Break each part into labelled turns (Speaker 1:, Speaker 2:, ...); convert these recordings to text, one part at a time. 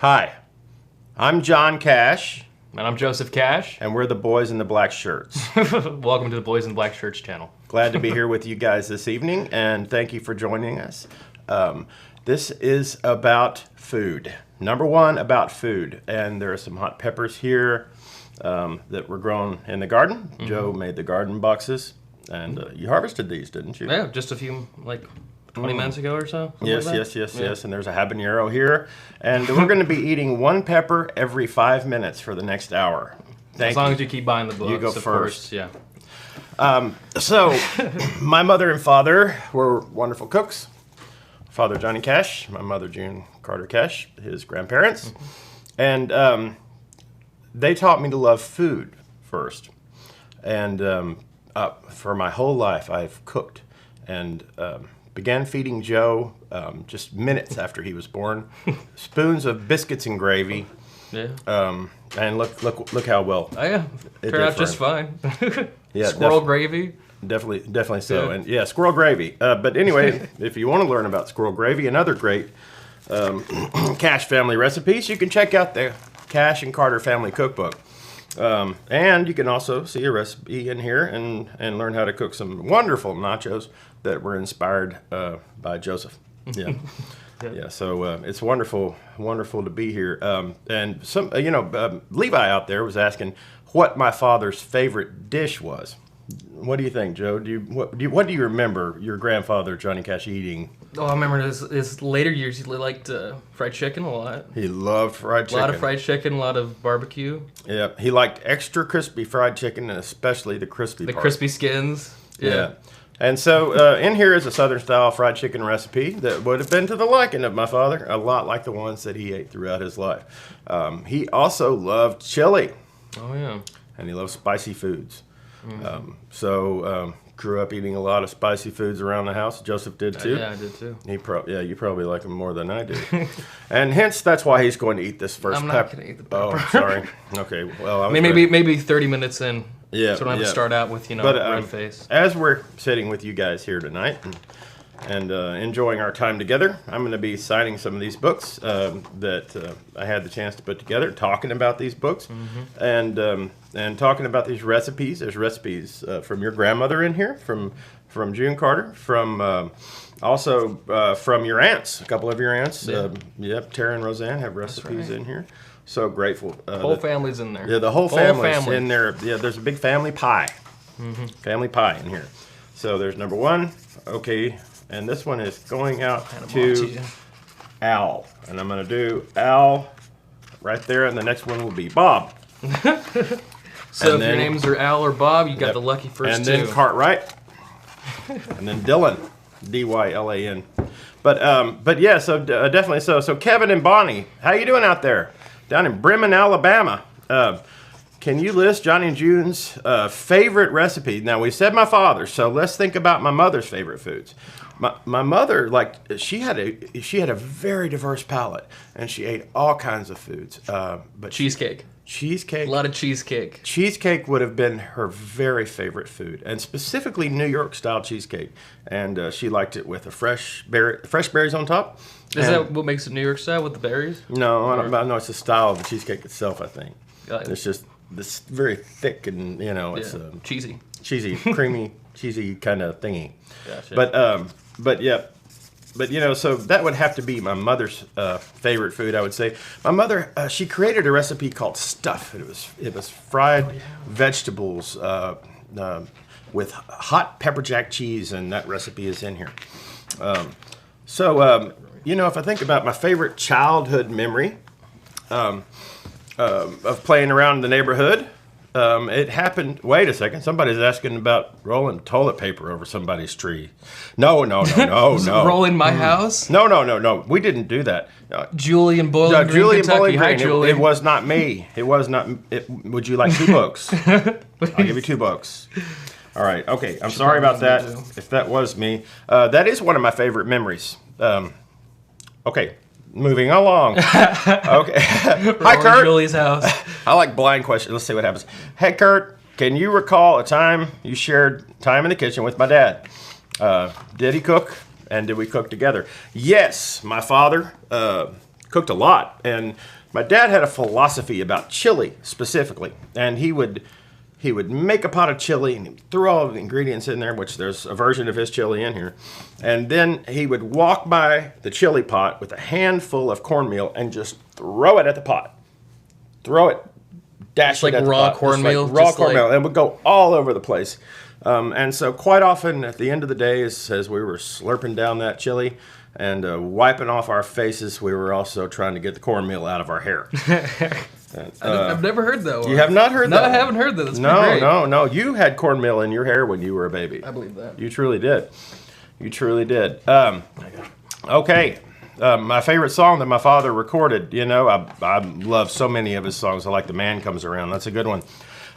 Speaker 1: Hi, I'm John Cash.
Speaker 2: And I'm Joseph Cash.
Speaker 1: And we're the Boys in the Black Shirts.
Speaker 2: Welcome to the Boys in the Black Shirts channel.
Speaker 1: Glad to be here with you guys this evening, and thank you for joining us. This is about food. Number one, about food. And there are some hot peppers here that were grown in the garden. Mm-hmm. Joe made the garden boxes, and you harvested these, didn't you?
Speaker 2: Yeah, just a few, 20 minutes ago or so.
Speaker 1: Yes. And there's a habanero here. And we're going to be eating one pepper every 5 minutes for the next hour.
Speaker 2: As long as you keep buying the books.
Speaker 1: You go
Speaker 2: first.
Speaker 1: Course,
Speaker 2: yeah.
Speaker 1: So, my mother and father were wonderful cooks. Father Johnny Cash, my mother June Carter Cash, his grandparents. Mm-hmm. And they taught me to love food first. And for my whole life, I've cooked and began feeding Joe just minutes after he was born. Spoons of biscuits and gravy.
Speaker 2: Yeah.
Speaker 1: And look how well.
Speaker 2: Oh yeah, turned out just fine.
Speaker 1: Yeah,
Speaker 2: squirrel gravy.
Speaker 1: Definitely so.
Speaker 2: Yeah.
Speaker 1: And yeah, squirrel gravy. But anyway, if you want to learn about squirrel gravy and other great Cash family recipes, you can check out the Cash and Carter family cookbook. And you can also see a recipe in here and learn how to cook some wonderful nachos that were inspired by Joseph. Yeah. Yeah, so it's wonderful to be here. And some, Levi out there was asking what my father's favorite dish was. What do you think, Joe? What do you remember your grandfather Johnny Cash eating?
Speaker 2: Oh, I remember his later years. He liked fried chicken a lot.
Speaker 1: He loved fried chicken.
Speaker 2: A lot of fried chicken, a lot of barbecue.
Speaker 1: Yeah, he liked extra crispy fried chicken, and especially the crispy part.
Speaker 2: The crispy skins. Yeah.
Speaker 1: And so in here is a Southern-style fried chicken recipe that would have been to the liking of my father, a lot like the ones that he ate throughout his life. He also loved chili.
Speaker 2: Oh, yeah.
Speaker 1: And he loved spicy foods. Mm-hmm. Grew up eating a lot of spicy foods around the house. Joseph did too.
Speaker 2: Yeah, I did too.
Speaker 1: You probably like him more than I do. And hence, that's why he's going to eat this first pepper.
Speaker 2: I'm not going to eat the pepper.
Speaker 1: Oh, sorry. Okay, well,
Speaker 2: maybe 30 minutes in.
Speaker 1: Yeah,
Speaker 2: so I don't have to start out with, red face.
Speaker 1: As we're sitting with you guys here tonight and enjoying our time together, I'm going to be signing some of these books that I had the chance to put together, talking about these books, mm-hmm. and talking about these recipes. There's recipes from your grandmother in here, from June Carter, from also from your aunts, a couple of your aunts.
Speaker 2: Yeah.
Speaker 1: Tara and Roseanne have recipes in here. So grateful.
Speaker 2: The whole family's in there.
Speaker 1: Yeah, the whole family's in there. Yeah, there's a big family pie. Mm-hmm. Family pie in here. So there's number one. Okay, and this one is going out to Al. And I'm going to do Al right there, and the next one will be Bob.
Speaker 2: So if your names are Al or Bob, you got the lucky first two.
Speaker 1: And then Cartwright. And then Dylan. D-Y-L-A-N. But yeah, so definitely so. So Kevin and Bonnie, how you doing out there? Down in Bremen, Alabama. Can you list Johnny and June's favorite recipe? Now, we said my father's, so let's think about my mother's favorite foods. My mother, she had a very diverse palate, and she ate all kinds of foods. But
Speaker 2: cheesecake.
Speaker 1: Cheesecake.
Speaker 2: A lot of cheesecake.
Speaker 1: Cheesecake would have been her very favorite food, and specifically New York style cheesecake. And she liked it with fresh berries on top.
Speaker 2: Is that what makes it New York style with the berries?
Speaker 1: No, no, it's the style of the cheesecake itself, I think. It's just this very thick and it's
Speaker 2: cheesy,
Speaker 1: creamy, cheesy kind of thingy.
Speaker 2: Gotcha.
Speaker 1: But so that would have to be my mother's favorite food, I would say. My mother, she created a recipe called stuff. It was fried vegetables with hot pepper jack cheese, and that recipe is in here. If I think about my favorite childhood memory of playing around in the neighborhood, it happened. Wait a second. Somebody's asking about rolling toilet paper over somebody's tree. No.
Speaker 2: Rolling my house?
Speaker 1: No. We didn't do that.
Speaker 2: Julie in Bowling Green,
Speaker 1: Julie
Speaker 2: Kentucky.
Speaker 1: In Bowling Green.
Speaker 2: Hi, Julie.
Speaker 1: It was not me. It was not. Would you like 2 books? I'll give you 2 books. All right. Okay. I'm sorry about that. If that was me, that is one of my favorite memories. Okay. Moving along. Okay. Hi, Kurt.
Speaker 2: Julie's house.
Speaker 1: I like blind questions. Let's see what happens. Hey, Kurt, can you recall a time you shared time in the kitchen with my dad? Did he cook? And did we cook together? Yes. My father cooked a lot. And my dad had a philosophy about chili specifically, and he would make a pot of chili and he'd throw all of the ingredients in there, which there's a version of his chili in here. And then he would walk by the chili pot with a handful of cornmeal and just throw it at the pot. Throw it, dash it at the pot.
Speaker 2: Cornmeal,
Speaker 1: like raw cornmeal. And it would go all over the place. And so quite often at the end of the day, as we were slurping down that chili and wiping off our faces, we were also trying to get the cornmeal out of our hair.
Speaker 2: I've never heard that one.
Speaker 1: You have not heard that?
Speaker 2: No, I haven't heard that. That's
Speaker 1: great.
Speaker 2: No.
Speaker 1: No. You had cornmeal in your hair when you were a baby.
Speaker 2: I believe that.
Speaker 1: You truly did. You truly did. Okay. My favorite song that my father recorded, I love so many of his songs. I like The Man Comes Around. That's a good one.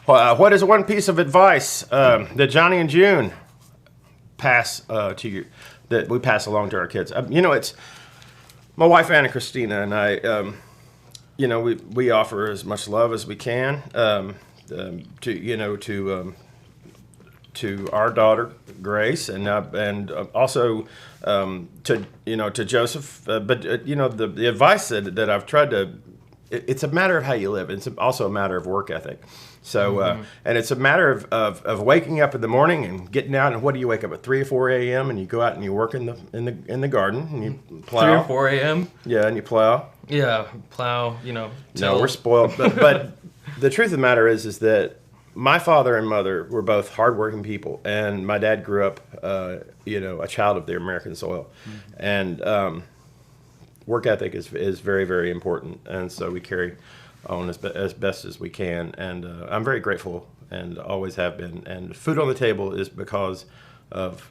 Speaker 1: What is one piece of advice that Johnny and June pass to you, that we pass along to our kids? It's my wife Anna Christina and I. We offer as much love as we can to our daughter Grace and also to Joseph. But the advice that I've tried to, it's a matter of how you live. It's also a matter of work ethic. So and it's a matter of waking up in the morning and getting out. And what do you wake up at 3 or 4 a.m. and you go out and you work in the garden and you plow.
Speaker 2: 3 or 4 a.m.
Speaker 1: Yeah, and you plow.
Speaker 2: Yeah, plow.
Speaker 1: No, we're spoiled. But the truth of the matter is that my father and mother were both hardworking people, and my dad grew up, a child of the American soil, and work ethic is very, very important, and so we carry on as best as we can, and I'm very grateful and always have been. And food on the table is because of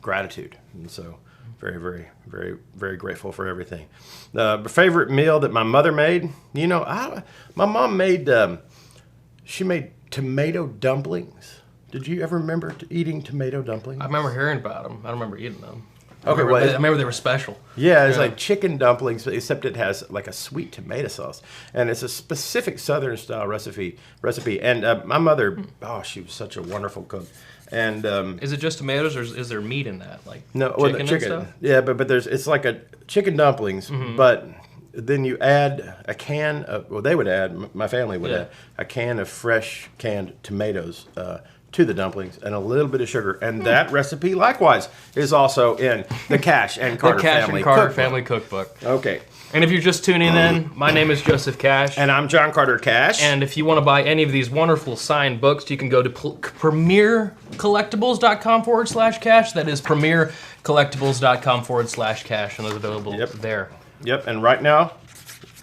Speaker 1: gratitude, and so very, very, very, very grateful for everything. The favorite meal that my mother made, my mom made. She made tomato dumplings. Did you ever remember eating tomato dumplings?
Speaker 2: I remember hearing about them. I don't remember eating them. I remember they were special.
Speaker 1: Yeah, it's like chicken dumplings, except it has like a sweet tomato sauce, and it's a specific Southern style recipe. And my mother, she was such a wonderful cook. And
Speaker 2: is it just tomatoes, or is there meat in that, like
Speaker 1: no,
Speaker 2: chicken
Speaker 1: chicken
Speaker 2: and stuff?
Speaker 1: Yeah, but it's like a chicken dumplings, but then you add a can of, my family would add a can of fresh canned tomatoes to the dumplings and a little bit of sugar. And that recipe, likewise, is also in the Cash and Carter
Speaker 2: Family Cookbook.
Speaker 1: Okay.
Speaker 2: And if you're just tuning in, my name is Joseph Cash.
Speaker 1: And I'm John Carter Cash.
Speaker 2: And if you want to buy any of these wonderful signed books, you can go to premiercollectibles.com/cash. That is premiercollectibles.com/cash, and those are available there.
Speaker 1: Yep, and right now,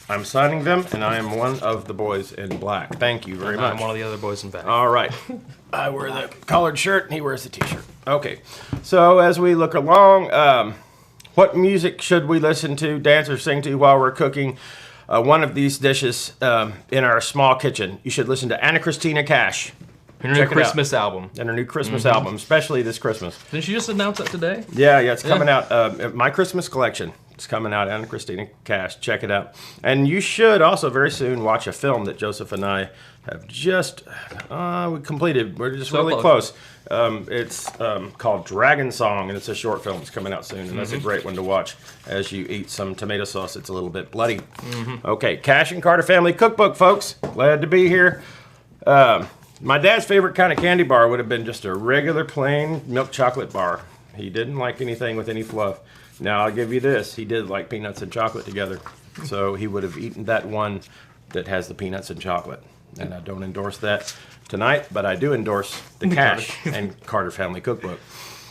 Speaker 1: I'm signing them, and I am one of the boys in black. Thank you very much.
Speaker 2: I'm one of the other boys in black.
Speaker 1: All right. I wear the collared shirt, and he wears the t-shirt. Okay, so as we look along, what music should we listen to, dance, or sing to while we're cooking one of these dishes in our small kitchen? You should listen to Anna Christina Cash.
Speaker 2: And her new Christmas album.
Speaker 1: And her new Christmas album, especially this Christmas.
Speaker 2: Didn't she just announce that today?
Speaker 1: Yeah, it's coming out. My Christmas collection. It's coming out, Anna Christina Cash. Check it out. And you should also very soon watch a film that Joseph and I have just completed. We're just really close. It's called Dragon Song, and it's a short film. It's coming out soon, and that's a great one to watch as you eat some tomato sauce. It's a little bit bloody. Okay, Cash and Carter Family Cookbook, folks. Glad to be here. My dad's favorite kind of candy bar would have been just a regular plain milk chocolate bar. He didn't like anything with any fluff. Now, I'll give you this. He did like peanuts and chocolate together. So he would have eaten that one that has the peanuts and chocolate. And I don't endorse that tonight, but I do endorse the Cash and Carter Family Cookbook.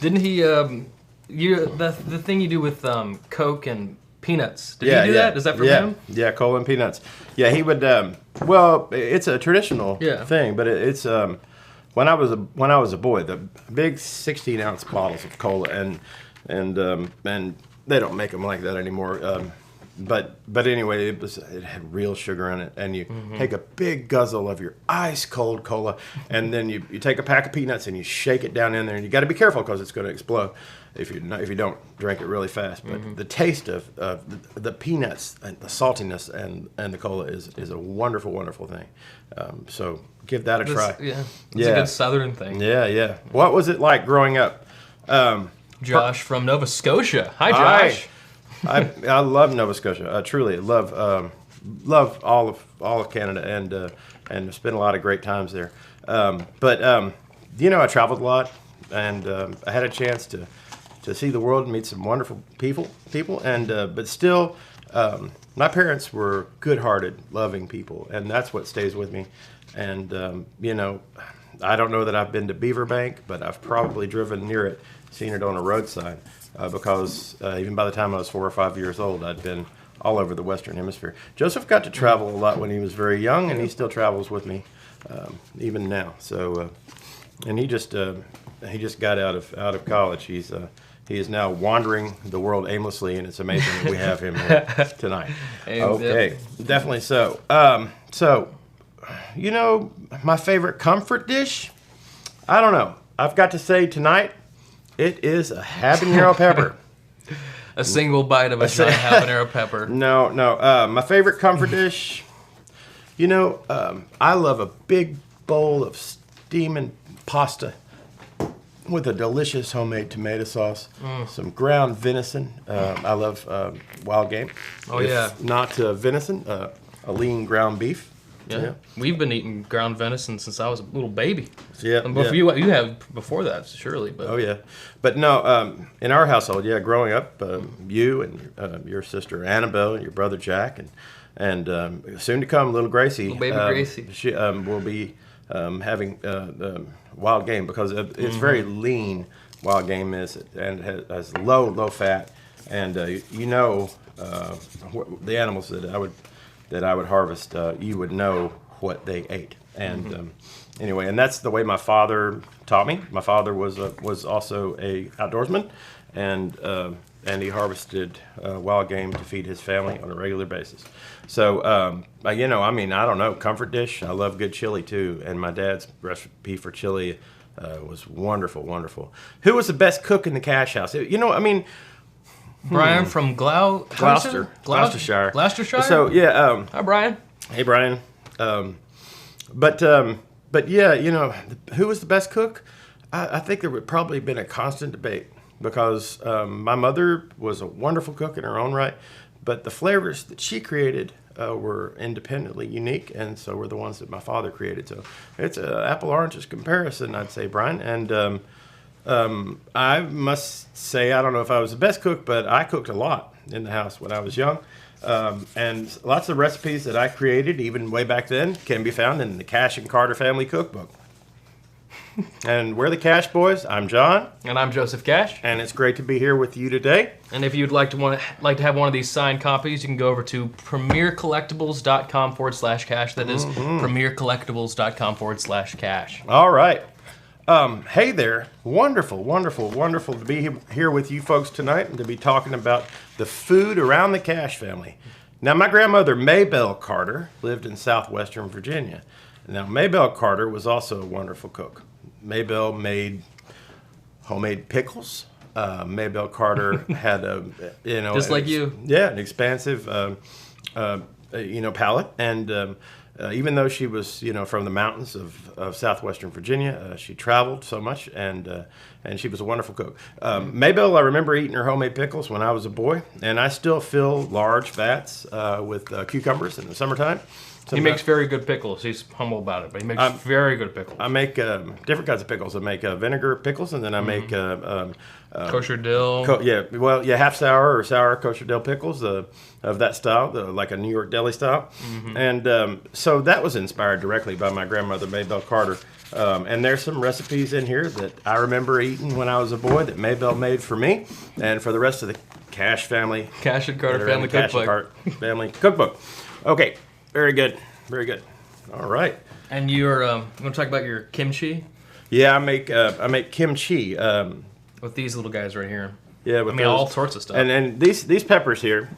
Speaker 2: Didn't he, the thing you do with Coke and peanuts, did he do that? Is that from him?
Speaker 1: Yeah, cola and peanuts. Yeah, he would, it's a traditional thing, but it's, when I was a boy, the big 16-ounce bottles of cola, and they don't make them like that anymore. But anyway, it had real sugar in it, and you take a big guzzle of your ice cold cola, and then you take a pack of peanuts and you shake it down in there, and you got to be careful because it's going to explode if you don't drink it really fast. But the taste of the peanuts and the saltiness and the cola is a wonderful, wonderful thing. So give that a try.
Speaker 2: It's a good Southern thing.
Speaker 1: Yeah. What was it like growing up?
Speaker 2: Josh from Nova Scotia. Hi, Josh.
Speaker 1: I love Nova Scotia. I truly love all of Canada, and spent a lot of great times there. I traveled a lot, and I had a chance to see the world and meet some wonderful people, and but still, my parents were good-hearted, loving people, and that's what stays with me. And I don't know that I've been to Beaver Bank, but I've probably driven near it, seen it on a roadside, because even by the time I was 4 or 5 years old, I'd been all over the Western Hemisphere. Joseph got to travel a lot when he was very young, and he still travels with me even now. So, and he just got out of college. He is now wandering the world aimlessly, and it's amazing that we have him here tonight. Okay, definitely so. My favorite comfort dish? I don't know. I've got to say tonight, it is a habanero pepper.
Speaker 2: A single bite of a giant habanero pepper.
Speaker 1: No. My favorite comfort dish, I love a big bowl of steaming pasta with a delicious homemade tomato sauce, some ground venison. I love wild game.
Speaker 2: Oh,
Speaker 1: Not venison, a lean ground beef.
Speaker 2: Yeah. We've been eating ground venison since I was a little baby.
Speaker 1: Yeah.
Speaker 2: And you have before that, surely. But.
Speaker 1: Oh, yeah. But no, in our household, growing up, you and your sister Annabelle and your brother Jack and soon to come little Gracie.
Speaker 2: Little baby Gracie.
Speaker 1: She will be having wild game because it's very lean. Wild game is, and has low fat, and the animals that I would harvest, you would know what they ate. And anyway, and that's the way my father taught me. My father was also a outdoorsman, and he harvested wild game to feed his family on a regular basis. So, I don't know, comfort dish. I love good chili too, and my dad's recipe for chili was wonderful. Who was the best cook in the Cash House?
Speaker 2: Brian from
Speaker 1: Gloucestershire.
Speaker 2: Gloucestershire.
Speaker 1: So
Speaker 2: hi Brian.
Speaker 1: Hey Brian. But who was the best cook? I think there would probably been a constant debate because my mother was a wonderful cook in her own right, but the flavors that she created were independently unique, and so were the ones that my father created. So it's an apple-oranges comparison, I'd say, Brian. And I must say, I don't know if I was the best cook, but I cooked a lot in the house when I was young. And lots of recipes that I created, even way back then, can be found in the Cash and Carter Family Cookbook. And we're the Cash Boys. I'm John.
Speaker 2: And I'm Joseph Cash.
Speaker 1: And it's great to be here with you today.
Speaker 2: And if you'd like to have one of these signed copies, you can go over to premiercollectibles.com/cash. That is premiercollectibles.com/cash.
Speaker 1: All right. Hey there. Wonderful to be here with you folks tonight and to be talking about the food around the Cash family. Now, my grandmother, Maybelle Carter, lived in southwestern Virginia. Now, Maybelle Carter was also a wonderful cook. Maybelle made homemade pickles. Maybelle Carter had
Speaker 2: just like you.
Speaker 1: Yeah, an expansive, palate. And even though she was, from the mountains of southwestern Virginia, she traveled so much, and she was a wonderful cook. Maybelle, I remember eating her homemade pickles when I was a boy, and I still fill large vats with cucumbers in the summertime.
Speaker 2: He makes very good pickles. He's humble about it, but he makes very good pickles.
Speaker 1: I make different kinds of pickles. I make vinegar pickles, and then I make
Speaker 2: kosher dill.
Speaker 1: Half sour or sour kosher dill pickles of that style, like a New York deli style. And so that was inspired directly by my grandmother, Maybelle Carter. And there's some recipes in here that I remember eating when I was a boy that Maybelle made for me and for the rest of the Cash family.
Speaker 2: Cash and Carter family cookbook.
Speaker 1: Cash and Carter family cookbook. Okay. Very good. All right.
Speaker 2: And you're going to talk about your kimchi?
Speaker 1: Yeah, I make kimchi
Speaker 2: with these little guys right here.
Speaker 1: Yeah,
Speaker 2: all sorts of stuff.
Speaker 1: And these peppers here,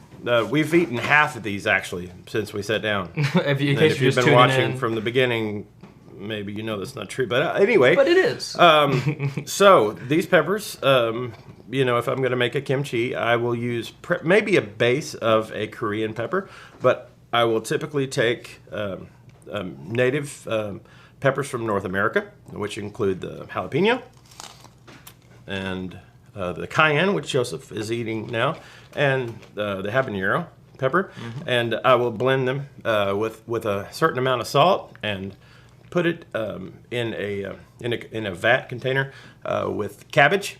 Speaker 1: we've eaten half of these actually since we sat down.
Speaker 2: If you've
Speaker 1: been watching from the beginning, maybe you know that's not true. But anyway,
Speaker 2: but it is.
Speaker 1: So these peppers, if I'm going to make a kimchi, I will use maybe a base of a Korean pepper, but I will typically take native peppers from North America, which include the jalapeno and the cayenne, which Joseph is eating now, and the habanero pepper, and I will blend them with a certain amount of salt and put it in a vat container with cabbage.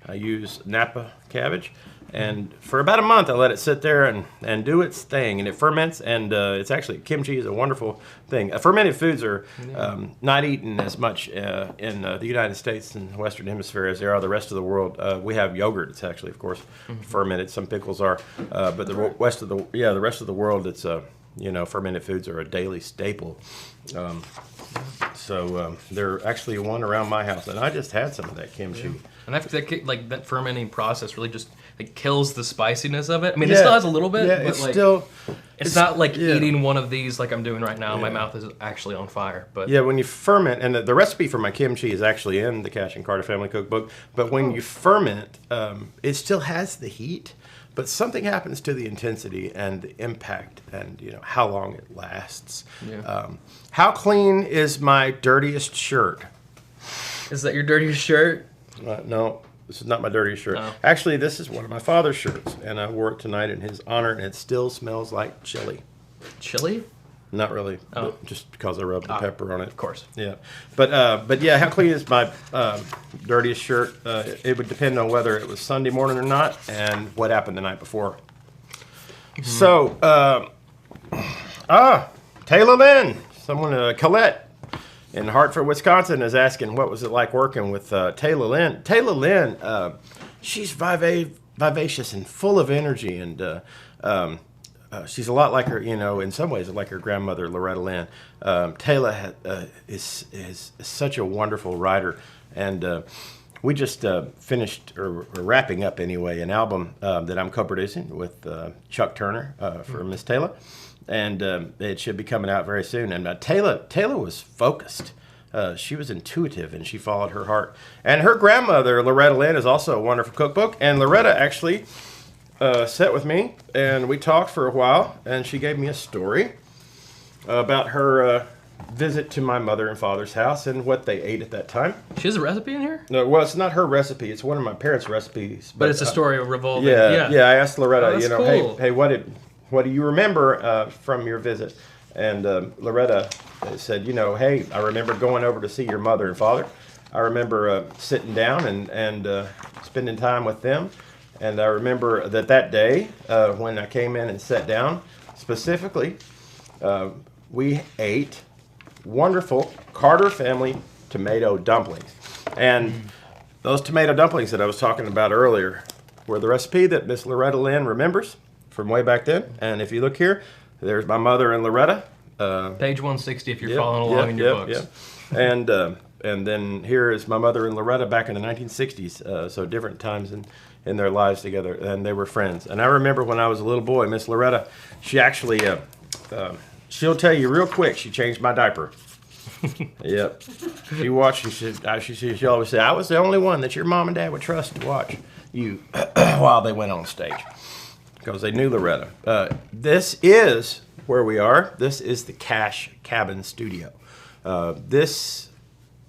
Speaker 1: I use Napa cabbage, and for about a month I let it sit there and do its thing, and it ferments. And it's actually, kimchi is a wonderful thing. Fermented foods are not eaten as much in the United States and the Western Hemisphere as they are the rest of the world. We have yogurt. It's actually, of course, fermented. Some pickles are, but the rest of the world, it's fermented foods are a daily staple. So there actually one around my house, and I just had some of that kimchi.
Speaker 2: Yeah. And that fermenting process really just kills the spiciness of it. I mean, it still has a little bit, but it's not like eating one of these like I'm doing right now. My mouth is actually on fire. But
Speaker 1: when you ferment, and the recipe for my kimchi is actually in the Cash and Carter Family Cookbook. But when you ferment, it still has the heat, but something happens to the intensity and the impact, and how long it lasts.
Speaker 2: Yeah.
Speaker 1: How clean is my dirtiest shirt?
Speaker 2: Is that your dirtiest shirt?
Speaker 1: No, this is not my dirtiest shirt.
Speaker 2: Oh.
Speaker 1: Actually, this is one of my father's shirts, and I wore it tonight in his honor, and it still smells like chili.
Speaker 2: Chili?
Speaker 1: Not really, but just because I rubbed the pepper on it.
Speaker 2: Of course.
Speaker 1: Yeah, but yeah, how clean is my dirtiest shirt? It would depend on whether it was Sunday morning or not, and what happened the night before. So, Taylor Lynn, Colette in Hartford, Wisconsin, is asking what was it like working with Taylor Lynn. Taylor Lynn, she's vivacious and full of energy, and she's a lot like her, in some ways, like her grandmother, Loretta Lynn. Taylor is such a wonderful writer, and we just finished, or wrapping up anyway, an album that I'm co-producing with Chuck Turner for Miss Taylor. And it should be coming out very soon. And Taylor was focused. She was intuitive, and she followed her heart. And her grandmother, Loretta Lynn, is also a wonderful cookbook. And Loretta actually sat with me, and we talked for a while. And she gave me a story about her visit to my mother and father's house and what they ate at that time.
Speaker 2: She has a recipe in here?
Speaker 1: No, well, it's not her recipe. It's one of my parents' recipes.
Speaker 2: But it's a story revolving.
Speaker 1: Yeah. I asked Loretta,
Speaker 2: cool.
Speaker 1: hey, what do you remember from your visit? And Loretta said, hey, I remember going over to see your mother and father. I remember sitting down and spending time with them. And I remember that day when I came in and sat down, specifically, we ate wonderful Carter family tomato dumplings. And those tomato dumplings that I was talking about earlier were the recipe that Miss Loretta Lynn remembers from way back then. And if you look here, there's my mother and Loretta.
Speaker 2: Page 160 if you're following along in your books.
Speaker 1: And then here is my mother and Loretta back in the 1960s. So different times in their lives together, and they were friends. And I remember when I was a little boy, Miss Loretta, she actually, she'll tell you real quick, she changed my diaper. Yep. She watched, she always said, I was the only one that your mom and dad would trust to watch you while they went on stage. Because they knew Loretta. This is where we are. This is the Cash Cabin Studio. This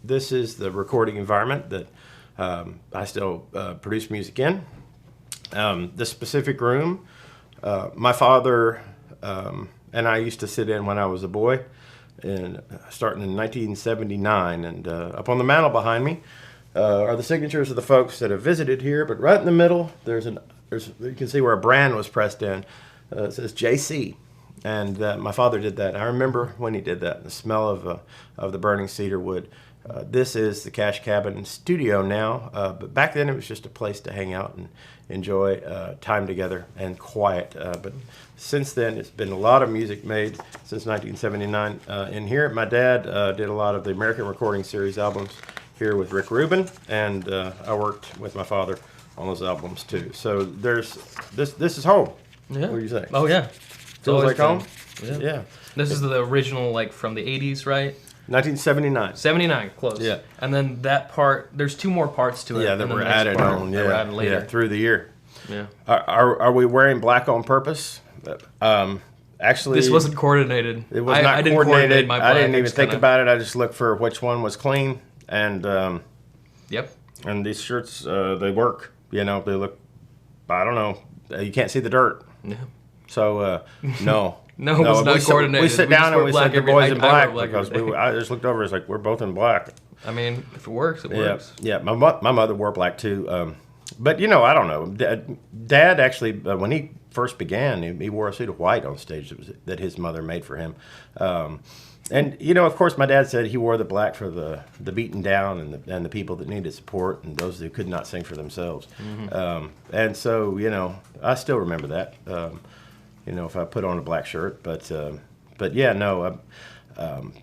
Speaker 1: is the recording environment that I still produce music in. This specific room, my father and I used to sit in when I was a boy, starting in 1979. And up on the mantle behind me are the signatures of the folks that have visited here. But right in the middle, you can see where a brand was pressed in. It says JC, and my father did that. I remember when he did that, the smell of the burning cedar wood. This is the Cash Cabin Studio now, but back then it was just a place to hang out and enjoy time together and quiet. But since then, it's been a lot of music made since 1979 in here. My dad did a lot of the American Recording Series albums here with Rick Rubin, and I worked with my father on those albums too. So there's this is home.
Speaker 2: Yeah.
Speaker 1: What do you say?
Speaker 2: Oh yeah.
Speaker 1: Feels like home?
Speaker 2: Yeah. This is the original, from the 80s, right?
Speaker 1: 1979.
Speaker 2: 79, close.
Speaker 1: Yeah.
Speaker 2: And then that part, there's two more parts to it.
Speaker 1: Yeah, that were added on. Yeah,
Speaker 2: that were added later.
Speaker 1: Yeah, through the year.
Speaker 2: Yeah.
Speaker 1: Are we wearing black on purpose? Actually,
Speaker 2: this wasn't coordinated.
Speaker 1: It was not
Speaker 2: I didn't
Speaker 1: coordinated.
Speaker 2: coordinate my black.
Speaker 1: I didn't even think about it. I just looked for which one was clean, and
Speaker 2: yep.
Speaker 1: And these shirts, they work. They look, I don't know, You can't see the dirt.
Speaker 2: Yeah.
Speaker 1: So no.
Speaker 2: No, it was not coordinated.
Speaker 1: We sit down and we said the boys in black because I just looked over. It's like we're both in black.
Speaker 2: I mean, if it works, it works.
Speaker 1: Yeah. My mother wore black too. But I don't know. Dad actually, when he first began, he wore a suit of white on stage that his mother made for him. And of course, my dad said he wore the black for the beaten down and the people that needed support and those who could not sing for themselves. Mm-hmm. And so I still remember that. If I put on a black shirt, but yeah, no,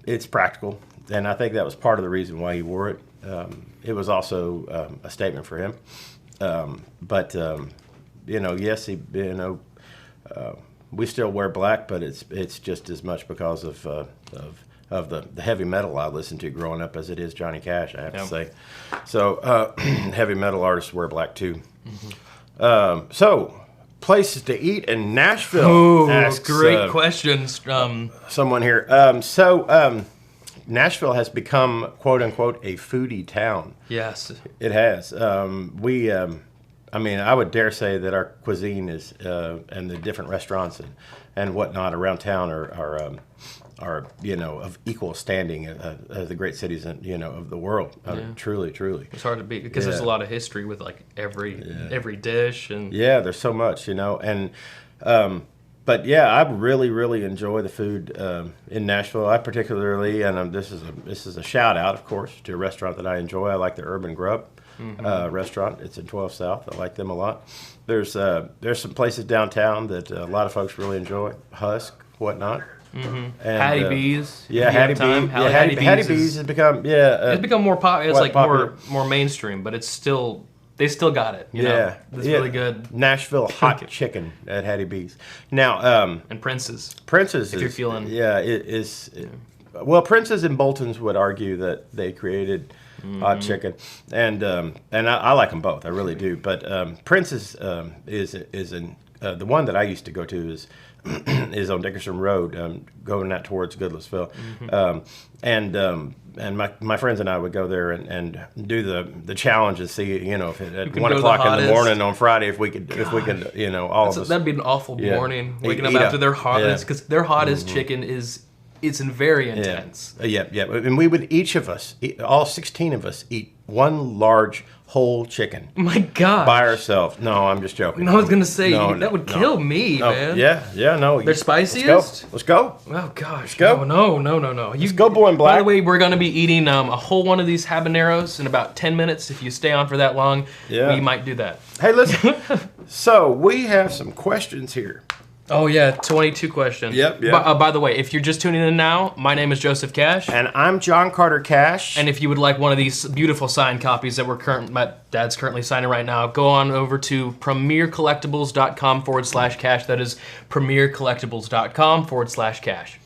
Speaker 1: it's practical, and I think that was part of the reason why he wore it. It was also a statement for him. Yes, we still wear black, but it's just as much because of the heavy metal I listened to growing up as it is Johnny Cash, I have to say. So heavy metal artists wear black too. Mm-hmm. So places to eat in Nashville.
Speaker 2: Oh, great questions.
Speaker 1: Someone here. Nashville has become, quote unquote, a foodie town.
Speaker 2: Yes,
Speaker 1: it has. I would dare say that our cuisine is, and the different restaurants and whatnot around town are of equal standing as the great cities of the world. Truly.
Speaker 2: It's hard to beat because there's a lot of history with like every dish and
Speaker 1: there's so much but yeah, I really, really enjoy the food in Nashville. I particularly, and this is a shout out, of course, to a restaurant that I enjoy. I like the Urban Grub restaurant. It's in 12 South. I like them a lot. There's some places downtown that a lot of folks really enjoy. Husk, whatnot.
Speaker 2: Mm-hmm. And, Hattie B's.
Speaker 1: Yeah, Hattie B's. Hattie B's has become
Speaker 2: it's become more popular. It's like popular. more mainstream, but they still got it. It's really good.
Speaker 1: Nashville hot chicken at Hattie B's. Now,
Speaker 2: and Prince's.
Speaker 1: Prince's,
Speaker 2: if you're feeling,
Speaker 1: well, Prince's and Bolton's would argue that they created hot chicken, and I like them both. I really do. But Prince's is the one that I used to go to is on Dickerson Road, going out towards Goodlettsville, and my friends and I would go there and do the challenge and see if at 1 o'clock in the morning on Friday if we could all of us.
Speaker 2: That'd be an awful morning waking up after their hottest because their hottest chicken is very intense.
Speaker 1: Yeah, and we would all 16 of us eat one large whole chicken.
Speaker 2: My God.
Speaker 1: By ourselves. No, I'm just joking.
Speaker 2: I was going to say, that would kill me, man.
Speaker 1: Yeah, no.
Speaker 2: They're spiciest?
Speaker 1: Let's go.
Speaker 2: Oh, gosh.
Speaker 1: Let's go.
Speaker 2: No.
Speaker 1: Let's go, boy in black.
Speaker 2: By the way, we're going to be eating a whole one of these habaneros in about 10 minutes. If you stay on for that long, we might do that.
Speaker 1: Hey, listen. So, we have some questions here.
Speaker 2: Oh, yeah, 22 questions.
Speaker 1: Yep.
Speaker 2: By the way, if you're just tuning in now, my name is Joseph Cash.
Speaker 1: And I'm John Carter Cash.
Speaker 2: And if you would like one of these beautiful signed copies that my dad's currently signing right now, go on over to premiercollectibles.com/cash. That is premiercollectibles.com/cash.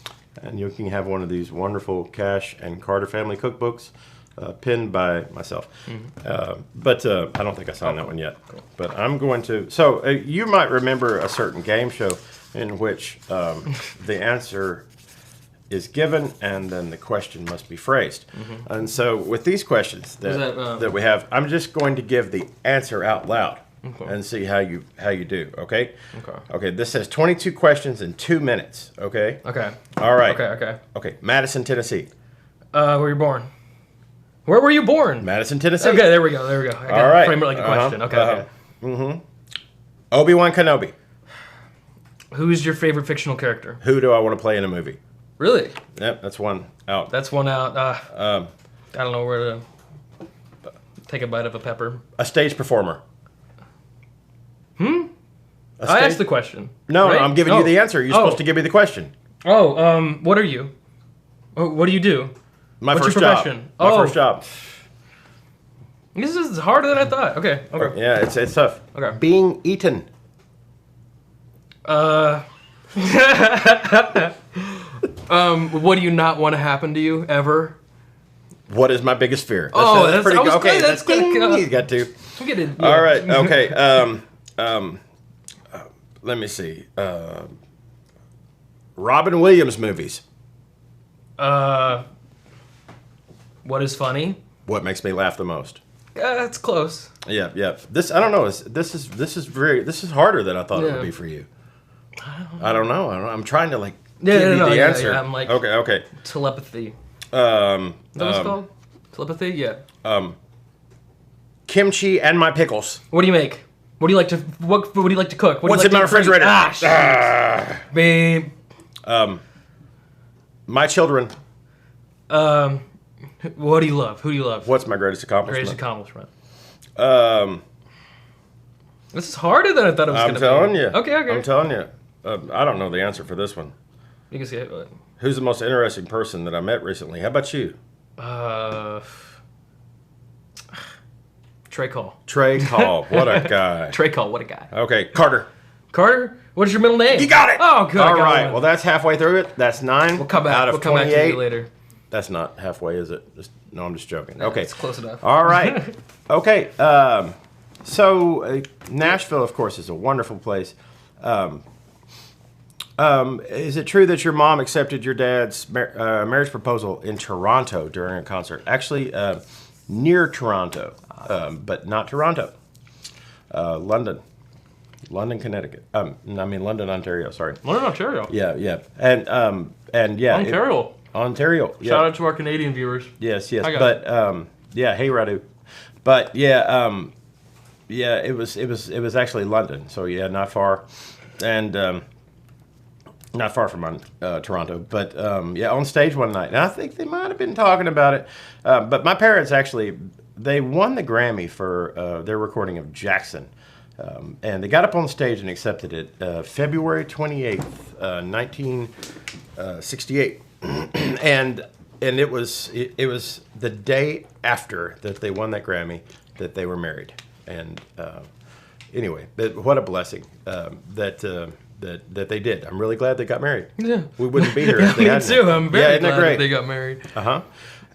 Speaker 1: And you can have one of these wonderful Cash and Carter family cookbooks pinned by myself. But I don't think I signed that one yet. Cool. But I'm going to. So you might remember a certain game show in which the answer is given and then the question must be phrased. Mm-hmm. And so with these questions that we have, I'm just going to give the answer out loud and see how you do. Okay. Okay. This says 22 questions in 2 minutes. Okay.
Speaker 2: Okay.
Speaker 1: All right.
Speaker 2: Okay.
Speaker 1: Madison, Tennessee.
Speaker 2: Where were you born? Where were you born?
Speaker 1: Madison, Tennessee.
Speaker 2: Okay, there we go. I
Speaker 1: All right.
Speaker 2: Frame it like a question. Okay.
Speaker 1: Mm-hmm. Obi-Wan Kenobi.
Speaker 2: Who's your favorite fictional character?
Speaker 1: Who do I want to play in a movie?
Speaker 2: Really?
Speaker 1: Yep, that's one out.
Speaker 2: I don't know where to take a bite of a pepper.
Speaker 1: A stage performer.
Speaker 2: I asked the question.
Speaker 1: No, right? I'm giving you the answer. You're supposed to give me the question.
Speaker 2: What are you? What do you do?
Speaker 1: What's
Speaker 2: your profession?
Speaker 1: My first job.
Speaker 2: This is harder than I thought. Okay.
Speaker 1: Yeah, it's tough.
Speaker 2: Okay.
Speaker 1: Being eaten.
Speaker 2: What do you not want to happen to you ever?
Speaker 1: What is my biggest fear?
Speaker 2: That's
Speaker 1: pretty good. Okay,
Speaker 2: that's good.
Speaker 1: You got to. All right. Okay. Let me see. Robin Williams movies.
Speaker 2: What is funny?
Speaker 1: What makes me laugh the most?
Speaker 2: It's close.
Speaker 1: Yeah, yeah. This I don't know. This is harder than I thought it would be for you. I don't know. I'm trying to give you the answer.
Speaker 2: Yeah, I'm like
Speaker 1: okay.
Speaker 2: Telepathy. Is that what it's called? Telepathy? Yeah.
Speaker 1: Kimchi and my pickles.
Speaker 2: What do you make? What do you like to cook?
Speaker 1: What's in my refrigerator?
Speaker 2: Babe.
Speaker 1: My children.
Speaker 2: What do you love? Who do you love?
Speaker 1: What's my greatest accomplishment?
Speaker 2: Greatest accomplishment. This is harder than I thought it was going to be.
Speaker 1: I'm telling you.
Speaker 2: Okay.
Speaker 1: I'm telling you. I don't know the answer for this one.
Speaker 2: You can see it.
Speaker 1: Who's the most interesting person that I met recently? How about you?
Speaker 2: Trey Call.
Speaker 1: Trey Call. What a guy.
Speaker 2: Trey Call. What a guy.
Speaker 1: Okay, Carter.
Speaker 2: Carter? What's your middle name?
Speaker 1: You got it.
Speaker 2: Oh, good.
Speaker 1: All right. Well, that's halfway through it. That's 9
Speaker 2: we'll come back.
Speaker 1: out of
Speaker 2: we'll come
Speaker 1: 28.
Speaker 2: back to you later.
Speaker 1: That's not halfway, is it? No, I'm just joking. Okay.
Speaker 2: It's close enough.
Speaker 1: All right. Okay. So Nashville, of course, is a wonderful place. Is it true that your mom accepted your dad's marriage proposal in Toronto during a concert? Actually, near Toronto, but not Toronto. London, Connecticut. London, Ontario. Sorry.
Speaker 2: London, Ontario.
Speaker 1: Yeah. And yeah. Ontario. Yeah.
Speaker 2: Shout out to our Canadian viewers.
Speaker 1: Yes. But hey Radu. But yeah, it was actually London. So yeah, not far, and not far from Toronto. But yeah, on stage one night, and I think they might have been talking about it. But my parents actually they won the Grammy for their recording of Jackson. And they got up on stage and accepted it February 28th, 1968. and it was the day after that they won that Grammy that they were married. And anyway, what a blessing that they did. I'm really glad they got married.
Speaker 2: Yeah.
Speaker 1: We wouldn't be here if they hadn't.
Speaker 2: Me too. I'm very glad
Speaker 1: great?
Speaker 2: that they got married.
Speaker 1: Uh-huh.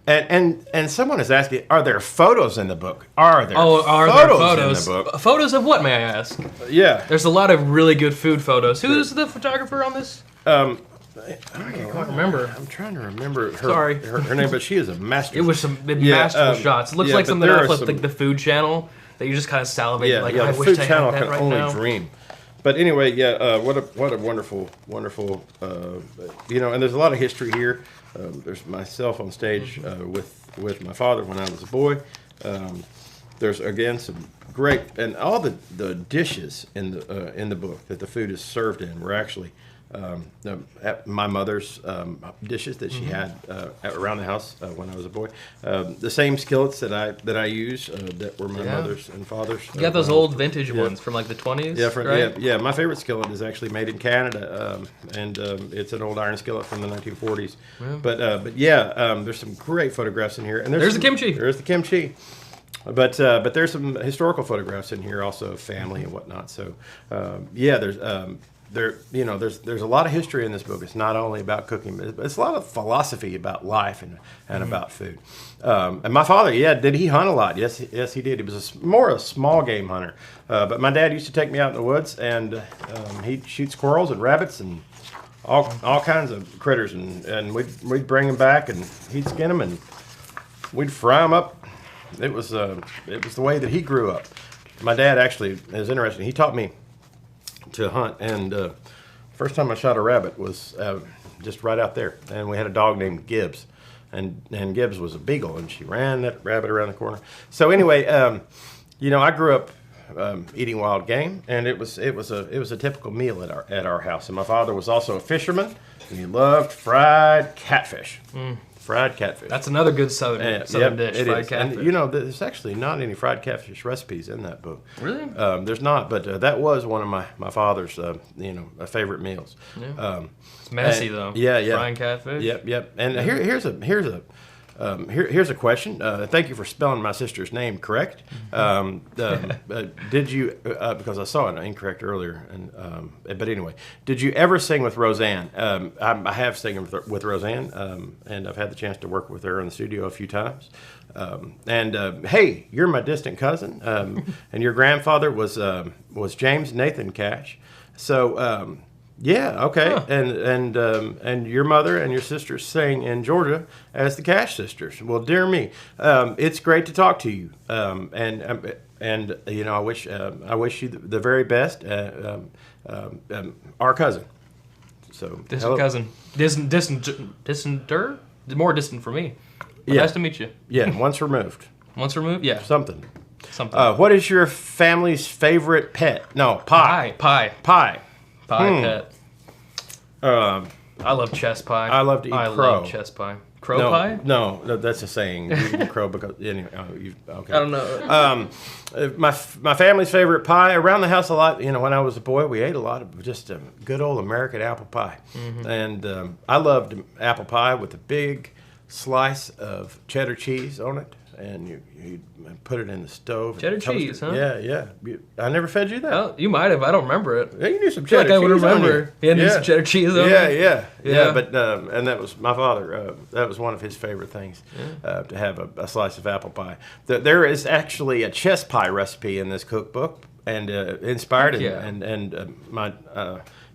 Speaker 1: And someone is asking, are there photos in the book? Are there photos in the book?
Speaker 2: Photos of what, may I ask?
Speaker 1: Yeah.
Speaker 2: There's a lot of really good food photos. Who's the photographer on this?
Speaker 1: I can't
Speaker 2: remember.
Speaker 1: I'm trying to remember her name, but she is a master.
Speaker 2: It was some masterful shots. It looks like something off of the Food Channel that you just kind of salivate. I
Speaker 1: the
Speaker 2: wish
Speaker 1: Food
Speaker 2: I
Speaker 1: Channel
Speaker 2: had that
Speaker 1: can
Speaker 2: right
Speaker 1: only
Speaker 2: now.
Speaker 1: dream. But anyway, what a wonderful, and there's a lot of history here. There's myself on stage with my father when I was a boy. There's again some great, and all the dishes in the book that the food is served in were actually my mother's dishes that she had around the house when I was a boy. The same skillets that I use that were my mother's and father's.
Speaker 2: You got those old vintage ones from like the 20s.
Speaker 1: Yeah, my favorite skillet is actually made in Canada, and it's an old iron skillet from the 1940s. Yeah. But there's some great photographs in here, and there's
Speaker 2: the kimchi.
Speaker 1: There's the kimchi. But there's some historical photographs in here also of family and whatnot. So there's a lot of history in this book. It's not only about cooking, but it's a lot of philosophy about life and about food. And my father, did he hunt a lot? Yes, he did. He was more a small game hunter. But my dad used to take me out in the woods, and he'd shoot squirrels and rabbits and all kinds of critters, and we'd bring them back, and he'd skin them, and we'd fry them up. It was the way that he grew up. My dad actually is interesting. He taught me to hunt, and first time I shot a rabbit was just right out there, and we had a dog named Gibbs, and Gibbs was a beagle, and she ran that rabbit around the corner. So anyway, I grew up eating wild game, and it was a typical meal at our house. And my father was also a fisherman, and he loved fried catfish. Fried catfish.
Speaker 2: That's another good southern dish, fried catfish.
Speaker 1: And there's actually not any fried catfish recipes in that book.
Speaker 2: Really?
Speaker 1: There's not, but that was one of my father's favorite meals.
Speaker 2: Yeah. It's messy though.
Speaker 1: Yeah.
Speaker 2: Frying catfish.
Speaker 1: Yep. And here's a question. Thank you for spelling my sister's name correct. Did you? Because I saw it incorrect earlier. But anyway, did you ever sing with Roseanne? I have sung with Roseanne, and I've had the chance to work with her in the studio a few times. Hey, you're my distant cousin, and your grandfather was James Nathan Cash. So Yeah, okay. Huh. And your mother and your sisters sang in Georgia as the Cash Sisters. Well, dear me, it's great to talk to you. And you know, I wish you the very best. Our cousin. So
Speaker 2: distant cousin, distanter, more distant for me. But nice to meet you.
Speaker 1: Yeah, once removed.
Speaker 2: Once removed, yeah.
Speaker 1: Something. What is your family's favorite pet? No, pie.
Speaker 2: Pie pet. I love chess pie.
Speaker 1: I love to eat crow.
Speaker 2: I love chess pie. Pie?
Speaker 1: No, that's a saying. You eat crow because anyway. Okay.
Speaker 2: I don't know.
Speaker 1: My family's favorite pie around the house a lot. You know, when I was a boy, we ate a lot of just good old American apple pie, and I loved apple pie with a big slice of cheddar cheese on it. And you put it in the stove.
Speaker 2: Cheddar cheese, huh?
Speaker 1: Yeah. I never fed you that.
Speaker 2: Oh, you might have. I don't remember it.
Speaker 1: Yeah, you knew some cheddar cheese.
Speaker 2: I would remember. Yeah, knew some cheddar cheese on it.
Speaker 1: Yeah. But and that was my father. That was one of his favorite things to have a slice of apple pie. There is actually a chess pie recipe in this cookbook, and inspired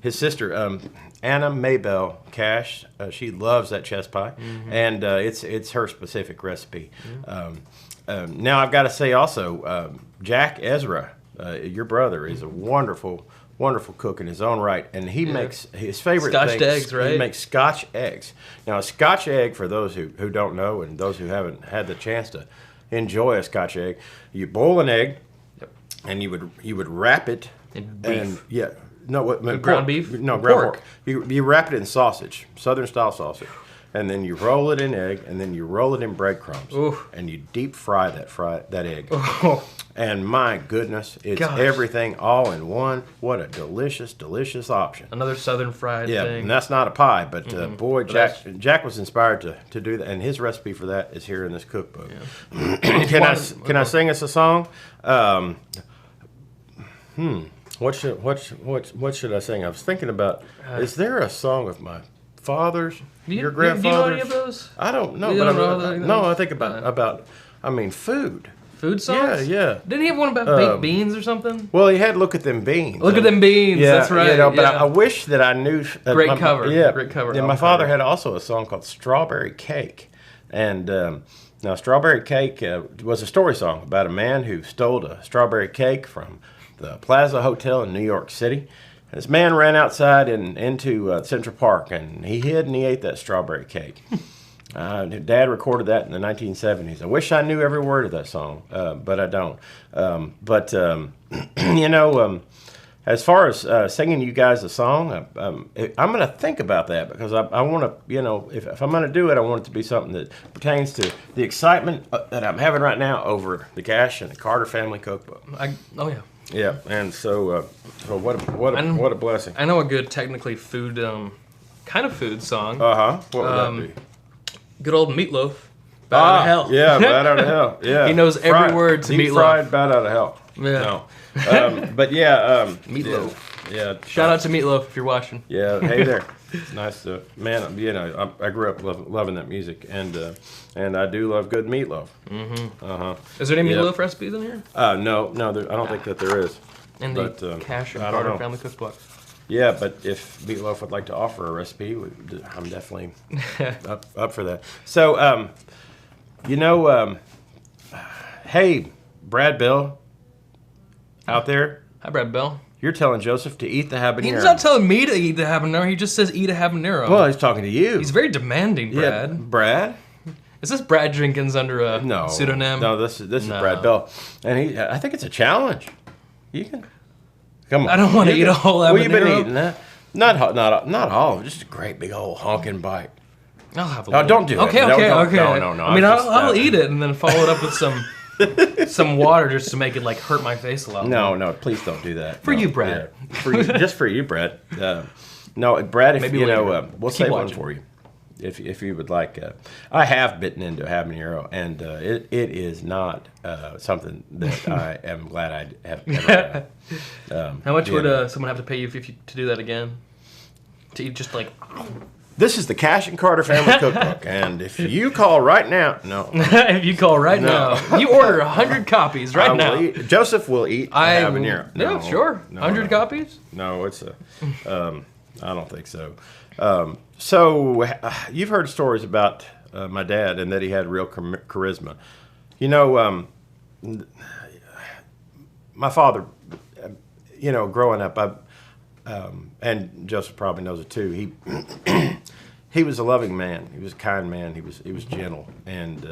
Speaker 1: his sister. Anna Maybell Cash, she loves that chess pie, and it's her specific recipe. Now I've got to say also, Jack Ezra, your brother, is a wonderful cook in his own right, and he makes his favorite
Speaker 2: Scotch eggs, right?
Speaker 1: He makes Scotch eggs. Now a Scotch egg, for those who don't know and those who haven't had the chance to enjoy a Scotch egg, you boil an egg, and you would wrap it
Speaker 2: in beef.
Speaker 1: No,
Speaker 2: ground beef?
Speaker 1: No, ground pork. You wrap it in sausage, Southern style sausage, and then you roll it in egg, and then you roll it in breadcrumbs, and you deep fry that egg. And my goodness, it's everything all in one. What a delicious option.
Speaker 2: Another Southern fried thing.
Speaker 1: Yeah, and that's not a pie, but boy, Jack was inspired to do that, and his recipe for that is here in this cookbook. Yeah. Can I sing us a song? What should I sing? I was thinking about. Is there a song of my father's, your grandfather's?
Speaker 2: Do you know any of those?
Speaker 1: I don't know. I think about. I mean, food.
Speaker 2: Food songs?
Speaker 1: Yeah.
Speaker 2: Didn't he have one about baked beans or something?
Speaker 1: Well, he had Look at Them Beans.
Speaker 2: Look at Them Beans.
Speaker 1: Yeah,
Speaker 2: that's right.
Speaker 1: But I wish that I knew.
Speaker 2: Great cover.
Speaker 1: Yeah,
Speaker 2: great cover.
Speaker 1: And my father had also a song called Strawberry Cake, and. Now, Strawberry Cake was a story song about a man who stole a strawberry cake from the Plaza Hotel in New York City. And this man ran outside and into Central Park, and he hid and he ate that strawberry cake. Dad recorded that in the 1970s. I wish I knew every word of that song, but I don't. As far as singing you guys a song, I'm going to think about that because I want to, if I'm going to do it, I want it to be something that pertains to the excitement that I'm having right now over the Cash and the Carter family cookbook. Yeah, and so what a blessing.
Speaker 2: I know a good technically food, kind of food song.
Speaker 1: What would that be?
Speaker 2: Good old Meatloaf. Bat Out of Hell.
Speaker 1: Yeah, Bat Out of Hell. Yeah.
Speaker 2: He knows every word to
Speaker 1: Deep
Speaker 2: Meatloaf.
Speaker 1: Fried Bat Out of Hell.
Speaker 2: Yeah.
Speaker 1: No. Meatloaf. Yeah.
Speaker 2: Shout out to Meatloaf if you're watching.
Speaker 1: Yeah. Hey there. It's nice to I grew up loving that music, and I do love good meatloaf.
Speaker 2: Is there any meatloaf recipes in here?
Speaker 1: No. I don't think that there is.
Speaker 2: In the Cash and Carter family cookbook.
Speaker 1: Yeah, but if Meatloaf would like to offer a recipe, I'm definitely up for that. So, hey, Brad Bell, out there.
Speaker 2: Hi, Brad Bell.
Speaker 1: You're telling Joseph to eat the habanero.
Speaker 2: He's not telling me to eat the habanero. He just says eat a habanero.
Speaker 1: Well, he's talking to you.
Speaker 2: He's very demanding, Brad.
Speaker 1: Yeah, Brad?
Speaker 2: Is this Brad Jenkins under a pseudonym?
Speaker 1: No, this is Brad Bell. And I think it's a challenge. You can... Come on.
Speaker 2: I don't want to eat a whole habanero.
Speaker 1: Well, you've been eating that. Not all. Just a great big old honking bite.
Speaker 2: I'll have a
Speaker 1: little. Don't do it.
Speaker 2: Okay.
Speaker 1: No.
Speaker 2: I mean, I'll eat it and then follow it up with some water just to make it hurt my face a lot.
Speaker 1: No, please don't do that.
Speaker 2: For you, Brad.
Speaker 1: Yeah. Just for you, Brad. No, Brad. If
Speaker 2: maybe
Speaker 1: we'll save one for you. If you would like, I have bitten into habanero, and it is not something that I am glad I have ever had.
Speaker 2: How much would someone have to pay you to do that again? To eat just
Speaker 1: This is the Cash and Carter family cookbook, and if you call right now,
Speaker 2: if you call right now, you order 100 copies right now.
Speaker 1: Joseph will eat habanero.
Speaker 2: Yeah, sure. 100 copies?
Speaker 1: No, it's I don't think so. So you've heard stories about my dad and that he had real charisma. You know, my father, you know, growing up, and Joseph probably knows it too. He was a loving man. He was a kind man. He was gentle, and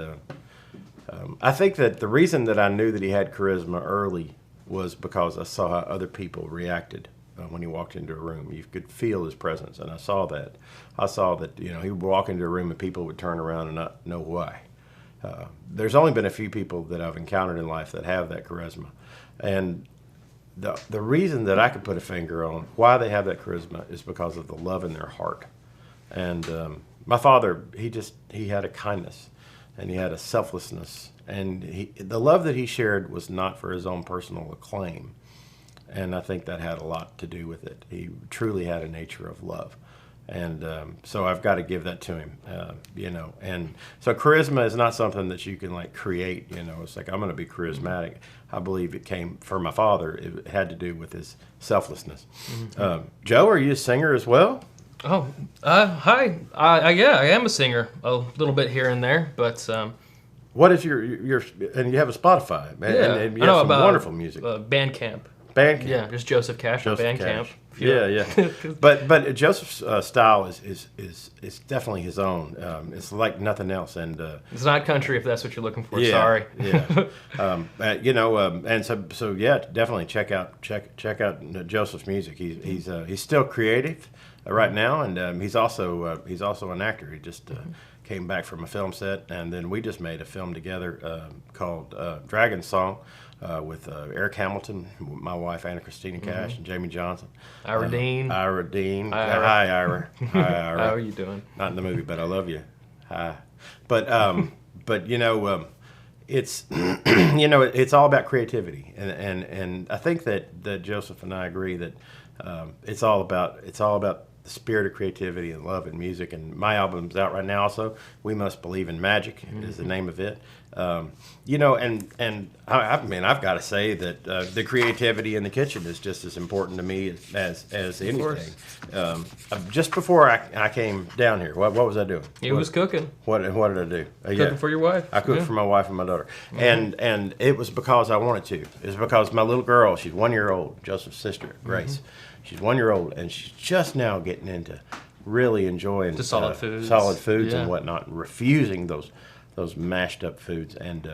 Speaker 1: I think that the reason that I knew that he had charisma early was because I saw how other people reacted when he walked into a room. You could feel his presence, and I saw that. I saw that, you know, he would walk into a room and people would turn around and not know why. There's only been a few people that I've encountered in life that have that charisma, and the reason that I could put a finger on why they have that charisma is because of the love in their heart. And my father, he had a kindness, and he had a selflessness, and the love that he shared was not for his own personal acclaim, and I think that had a lot to do with it. He truly had a nature of love, and so I've got to give that to him, you know. And so charisma is not something that you can like create, you know. It's like I'm going to be charismatic. I believe it came from my father. It had to do with his selflessness. Mm-hmm. Joe, are you a singer as well?
Speaker 2: Oh, hi. Yeah, I am a singer, a little bit here and there, but
Speaker 1: what is your and you have a Spotify, man,
Speaker 2: yeah,
Speaker 1: and you have some wonderful music.
Speaker 2: Bandcamp.
Speaker 1: Bandcamp.
Speaker 2: Yeah, just Joseph Cash on Bandcamp.
Speaker 1: Yeah. But Joseph's style is definitely his own. It's like nothing else, and
Speaker 2: it's not country if that's what you're looking for.
Speaker 1: Yeah,
Speaker 2: sorry.
Speaker 1: Yeah. You know, and so yeah, definitely check out Joseph's music. He's still creative right now, and he's also an actor. He just came back from a film set, and then we just made a film together called Dragon Song. With Eric Hamilton, my wife Anna Christina Cash, and Jamie Johnson.
Speaker 2: Ira Dean.
Speaker 1: Ira Dean.
Speaker 2: Hi, Ira.
Speaker 1: Hi, Ira. Hi, Ira.
Speaker 2: How are you doing?
Speaker 1: Not in the movie, but I love you. Hi. But you know, it's you know, it's all about creativity, and I think that Joseph and I agree that it's all about the spirit of creativity and love and music. And my album's out right now also. We Must Believe in Magic is the name of it. You know, and I mean, I've got to say that the creativity in the kitchen is just as important to me as anything. Just before I came down here, what was I doing?
Speaker 2: You was cooking.
Speaker 1: What did I do?
Speaker 2: Cooking for your wife.
Speaker 1: I cooked for my wife and my daughter, and it was because I wanted to. It's because my little girl, she's 1 year old, Joseph's sister, Grace. She's 1 year old, and she's just now getting into really enjoying
Speaker 2: solid foods
Speaker 1: and whatnot, and refusing those mashed up foods. And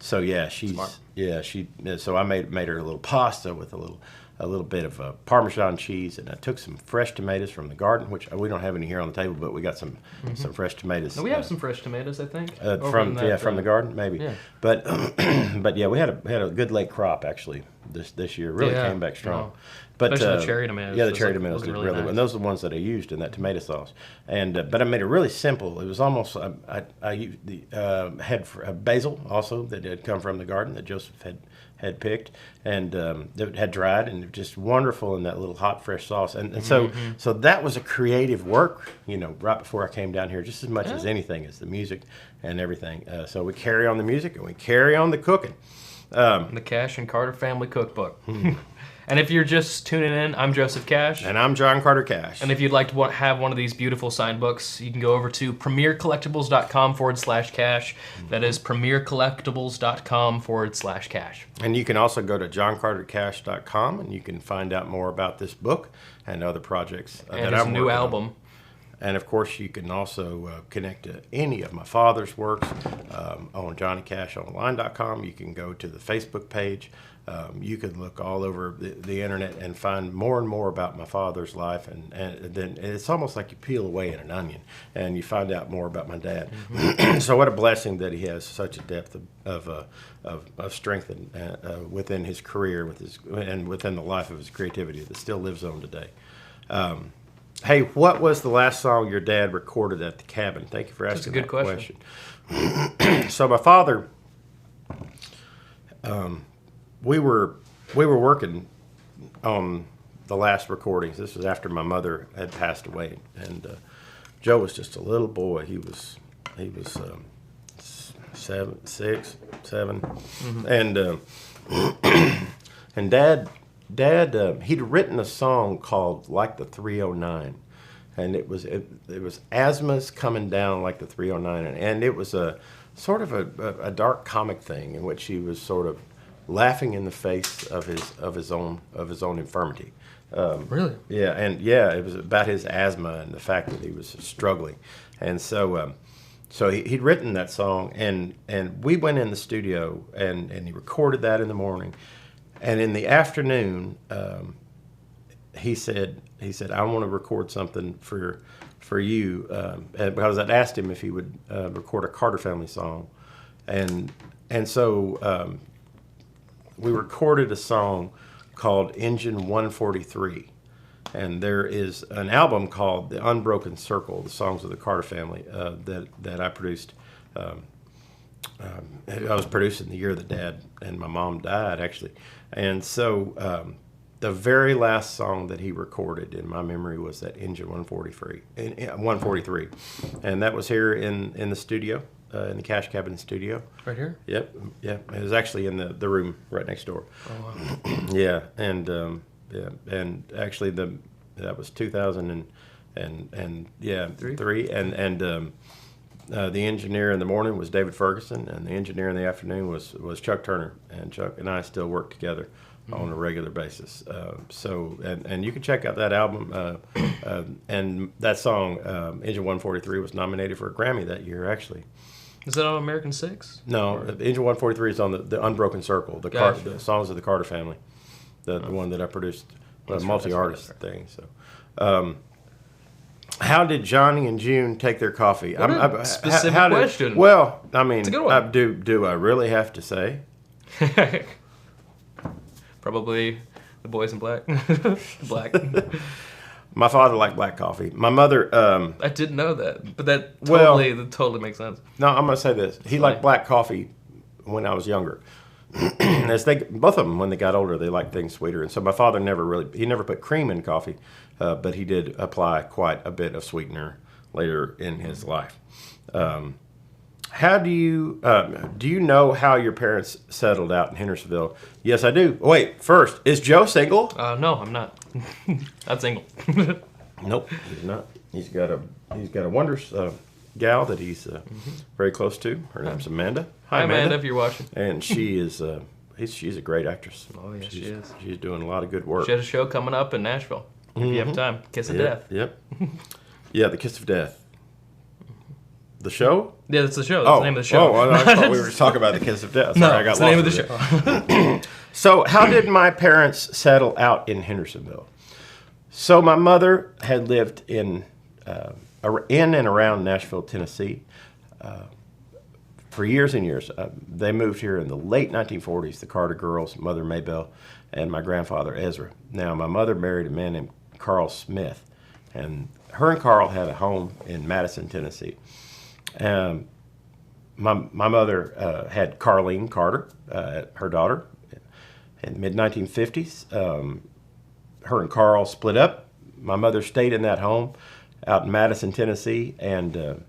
Speaker 1: so yeah, so I made her a little pasta with a little bit of Parmesan cheese, and I took some fresh tomatoes from the garden, which we don't have any here on the table, but we got some fresh tomatoes.
Speaker 2: No, we have some fresh tomatoes, I think.
Speaker 1: From the garden, maybe. Yeah. But yeah, we had a good late crop actually this year. Really came back strong.
Speaker 2: Wow. But especially the cherry tomatoes.
Speaker 1: Yeah, the cherry tomatoes did really nice. And those are the ones that I used in that tomato sauce. And but I made it really simple. It was almost I used had basil also that had come from the garden that Joseph had picked, and that had dried, and just wonderful in that little hot fresh sauce. And so that was a creative work, you know, right before I came down here, just as much as anything, as the music and everything. So we carry on the music and we carry on the cooking.
Speaker 2: The Cash and Carter Family Cookbook. And if you're just tuning in, I'm Joseph Cash.
Speaker 1: And I'm John Carter Cash.
Speaker 2: And if you'd like to have one of these beautiful signed books, you can go over to premiercollectibles.com/cash. That is premiercollectibles.com/cash.
Speaker 1: And you can also go to johncartercash.com, and you can find out more about this book and other projects that I'm working on.
Speaker 2: And his new album.
Speaker 1: And of course, you can also connect to any of my father's works on johnnycashonline.com. You can go to the Facebook page. You can look all over the internet and find more and more about my father's life. And then it's almost like you peel away an onion and you find out more about my dad. So what a blessing that he has such a depth of strength within his career, and within the life of his creativity that still lives on today. Hey, what was the last song your dad recorded at the cabin? Thank you for asking that question. So my father, we were working on the last recordings. This was after my mother had passed away, and Joe was just a little boy. He was 6, 7, and Dad Dad, he'd written a song called "Like the 309," and it was asthma's coming down like the 309, and it was a sort of a dark comic thing in which he was sort of laughing in the face of his own infirmity.
Speaker 2: Really?
Speaker 1: Yeah, and it was about his asthma and the fact that he was struggling, and so he'd written that song, and we went in the studio and he recorded that in the morning, and in the afternoon, he said I want to record something for you, and because I'd asked him if he would record a Carter family song, and so we recorded a song called Engine 143, and there is an album called The Unbroken Circle, the songs of the Carter family, that I produced. I was producing the year that Dad and my mom died, actually, and so the very last song that he recorded in my memory was that Engine 143, and that was here in the studio, in the Cash Cabin studio.
Speaker 2: Right here?
Speaker 1: Yep. It was actually in the room right next door.
Speaker 2: Oh, wow.
Speaker 1: Yeah, and actually that was 2000 and three, and the engineer in the morning was David Ferguson, and the engineer in the afternoon was Chuck Turner, and Chuck and I still work together on a regular basis. And you can check out that album, and that song, Engine 143, was nominated for a Grammy that year, actually.
Speaker 2: Is that on American Six?
Speaker 1: No, Engine 143 is on the Unbroken Circle, the songs of the Carter family, the one that I produced, a multi-artist thing. So, how did Johnny and June take their coffee?
Speaker 2: What a specific question.
Speaker 1: Well, I mean,
Speaker 2: it's a good one.
Speaker 1: Do I really have to say?
Speaker 2: Probably the boys in black. Black.
Speaker 1: My father liked black coffee. My mother...
Speaker 2: I didn't know that, but that totally makes sense.
Speaker 1: No, I'm going to say this. He liked black coffee when I was younger. Both of them, when they got older, they liked things sweeter. And so my father never put cream in coffee, but he did apply quite a bit of sweetener later in his life. How do you know how your parents settled out in Hendersonville? Yes, I do. Wait, first, is Joe single?
Speaker 2: No, I'm not. Not single.
Speaker 1: Nope, he's not. He's got a wondrous gal that he's very close to. Her name's Amanda.
Speaker 2: Hi, Amanda, if you're watching.
Speaker 1: And she is she's a great actress.
Speaker 2: Oh yeah, she is.
Speaker 1: She's doing a lot of good work.
Speaker 2: She has a show coming up in Nashville. If you have time, Kiss of Death.
Speaker 1: Yep. Yeah, the Kiss of Death. The show?
Speaker 2: Yeah, that's the show. That's the name of the show.
Speaker 1: Oh, I thought we were talking about the Kiss of Death. Sorry, I got lost.
Speaker 2: The name of the show.
Speaker 1: So, how did my parents settle out in Hendersonville? So, my mother had lived in and around Nashville, Tennessee, for years and years. They moved here in the late 1940s. The Carter girls, Mother Maybelle, and my grandfather Ezra. Now, my mother married a man named Carl Smith, and her and Carl had a home in Madison, Tennessee. My mother had Carlene Carter, her daughter, in the mid-1950s. Her and Carl split up. My mother stayed in that home out in Madison, Tennessee, and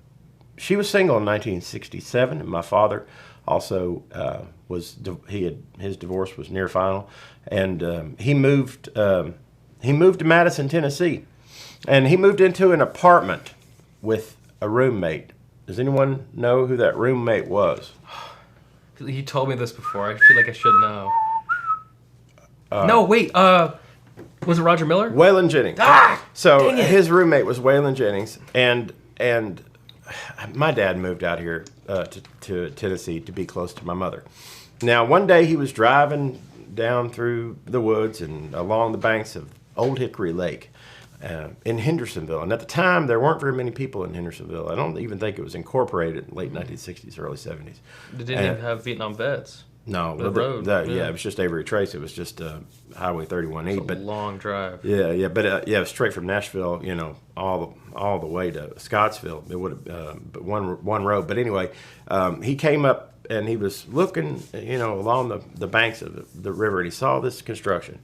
Speaker 1: she was single in 1967. And my father also his divorce was near final, and he moved to Madison, Tennessee, and he moved into an apartment with a roommate. Does anyone know who that roommate was?
Speaker 2: You told me this before. I feel like I should know. No, wait. Was it Roger Miller?
Speaker 1: Waylon Jennings. So his roommate was Waylon Jennings, and my dad moved out here to Tennessee to be close to my mother. Now, one day he was driving down through the woods and along the banks of Old Hickory Lake in Hendersonville. And at the time, there weren't very many people in Hendersonville. I don't even think it was incorporated in the late 1960s, early 70s.
Speaker 2: They didn't even have Vietnam vets.
Speaker 1: No,
Speaker 2: the road.
Speaker 1: It was just Avery Trace. It was just Highway 31E.
Speaker 2: It's a long drive.
Speaker 1: Yeah, but straight from Nashville, all the way to Scottsville. It would have but one road. But anyway, he came up and he was looking, along the banks of the river, and he saw this construction,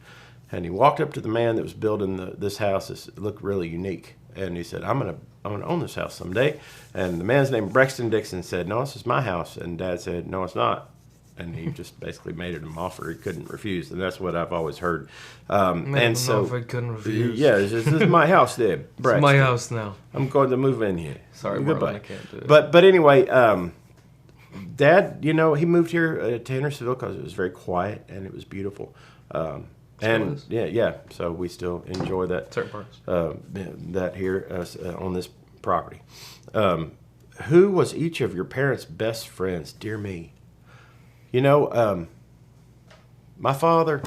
Speaker 1: and he walked up to the man that was building this house. It looked really unique, and he said, "I'm gonna own this house someday." And the man's name Brexton Dixon said, "No, this is my house." And Dad said, "No, it's not. and he just basically made it an offer he couldn't refuse, and that's what I've always heard.
Speaker 2: And so if I couldn't refuse.
Speaker 1: Yeah, this is my house there, Braxton.
Speaker 2: It's my house now.
Speaker 1: I'm going to move in here.
Speaker 2: Sorry, Marlon, I can't do it.
Speaker 1: But anyway, Dad, he moved here to Hendersonville because it was very quiet and it was beautiful. And yeah, so we still enjoy that.
Speaker 2: Certain parts.
Speaker 1: That here on this property. Who was each of your parents' best friends? Dear me. My father,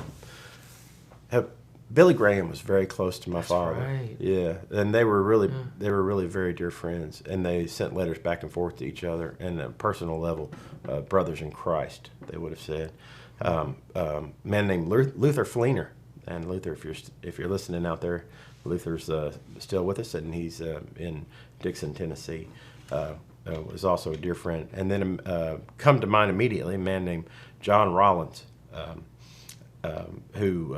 Speaker 1: Billy Graham was very close to my father.
Speaker 2: Right.
Speaker 1: Yeah, and they were really very dear friends, and they sent letters back and forth to each other, and at a personal level, brothers in Christ, they would have said. Man named Luther Fleener, and Luther, if you're listening out there, Luther's still with us, and he's in Dixon, Tennessee. Was also a dear friend. And then come to mind immediately a man named John Rollins, who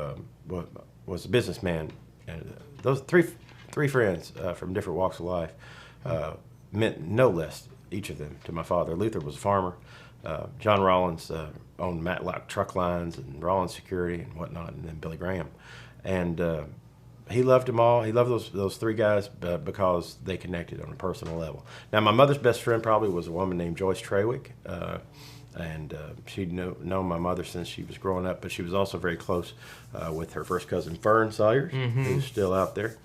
Speaker 1: was a businessman. And those three friends from different walks of life meant no less, each of them, to my father. Luther was a farmer. John Rollins owned Matlock Truck Lines and Rollins Security and whatnot, and then Billy Graham. And he loved them all. He loved those three guys because they connected on a personal level. Now, my mother's best friend probably was a woman named Joyce Trawick, and she'd known my mother since she was growing up, but she was also very close with her first cousin, Fern Sawyers, who's still out there.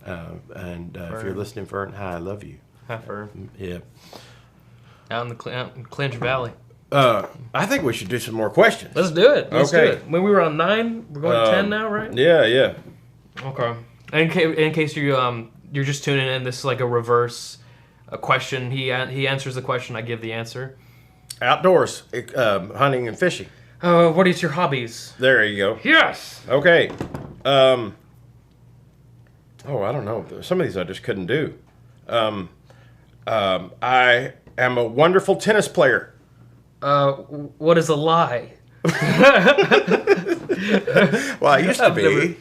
Speaker 1: If you're listening, Fern, hi, I love you.
Speaker 2: Hi, Fern.
Speaker 1: Yeah.
Speaker 2: Out in Clinch Valley.
Speaker 1: I think we should do some more questions.
Speaker 2: Let's do it. Let's do it. When we were on 9, we're going to 10 now, right?
Speaker 1: Yeah.
Speaker 2: Okay. In case you're just tuning in, this is like a reverse question. He answers the question, I give the answer. Outdoors,
Speaker 1: hunting and fishing.
Speaker 2: What is your hobbies?
Speaker 1: There you go.
Speaker 2: Yes.
Speaker 1: Okay. I don't know. Some of these I just couldn't do. I am a wonderful tennis player.
Speaker 2: What is a lie?
Speaker 1: Well, I used to be.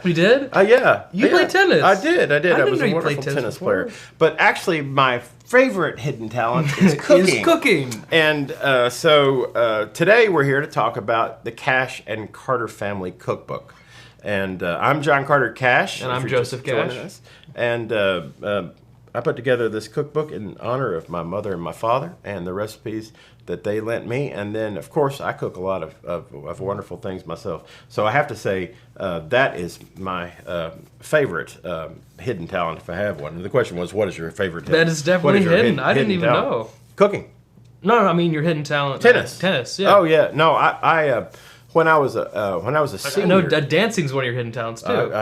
Speaker 2: You did?
Speaker 1: Yeah.
Speaker 2: You played tennis?
Speaker 1: I did. I was a wonderful
Speaker 2: tennis
Speaker 1: player. But actually, my favorite hidden talent is cooking. And so today we're here to talk about the Cash and Carter family cookbook. And I'm John Carter Cash.
Speaker 2: And I'm Joseph Cash.
Speaker 1: And I put together this cookbook in honor of my mother and my father and the recipes that they lent me. And then, of course, I cook a lot of wonderful things myself. So I have to say that is my favorite hidden talent, if I have one. And the question was, what is your favorite talent?
Speaker 2: That is definitely hidden. I didn't even know.
Speaker 1: Cooking.
Speaker 2: No, I mean your hidden talent.
Speaker 1: Tennis,
Speaker 2: yeah.
Speaker 1: Oh, yeah. No, I when I was a senior.
Speaker 2: I know dancing's one of your hidden talents, too.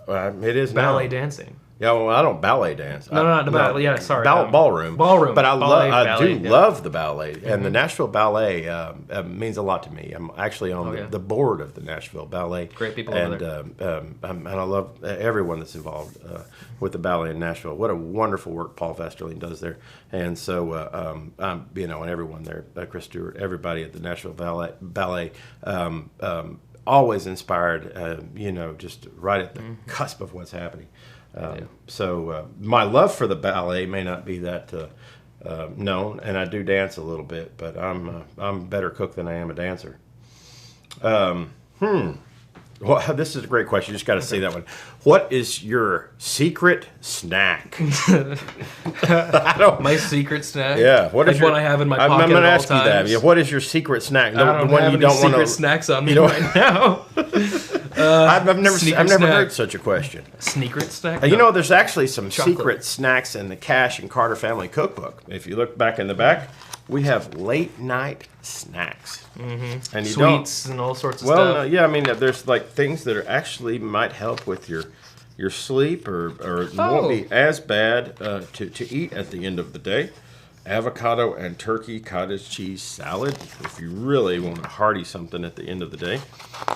Speaker 1: It is
Speaker 2: ballet
Speaker 1: now.
Speaker 2: Dancing.
Speaker 1: Yeah, well, I don't ballet dance.
Speaker 2: No, the ballet. Yeah, sorry.
Speaker 1: Ballroom.
Speaker 2: Ballroom.
Speaker 1: But I
Speaker 2: ballet,
Speaker 1: love the ballet, and the Nashville Ballet means a lot to me. I'm actually on the board of the Nashville Ballet.
Speaker 2: Great people over there.
Speaker 1: And I love everyone that's involved with the ballet in Nashville. What a wonderful work Paul Vesterling does there. And so, and everyone there, Chris Stewart, everybody at the Nashville Ballet always inspired, just right at the cusp of what's happening. So my love for the ballet may not be that known, and I do dance a little bit, but I'm a better cook than I am a dancer. Well, this is a great question. You just got to see that one. What is your secret snack?
Speaker 2: My secret snack?
Speaker 1: Yeah. What is
Speaker 2: what I have in my pocket
Speaker 1: I'm going to ask
Speaker 2: times.
Speaker 1: you that. Yeah, what is your secret snack?
Speaker 2: I don't have any secret snacks on me right now.
Speaker 1: I've never heard such a question.
Speaker 2: Secret snack?
Speaker 1: There's actually some secret snacks in the Cash and Carter family cookbook. If you look back in the back, we have late night snacks.
Speaker 2: Mm-hmm. And sweets and all sorts of stuff.
Speaker 1: Well, yeah, there's like things that actually might help with your sleep or won't be as bad to eat at the end of the day. Avocado and turkey cottage cheese salad, if you really want a hearty something at the end of the day.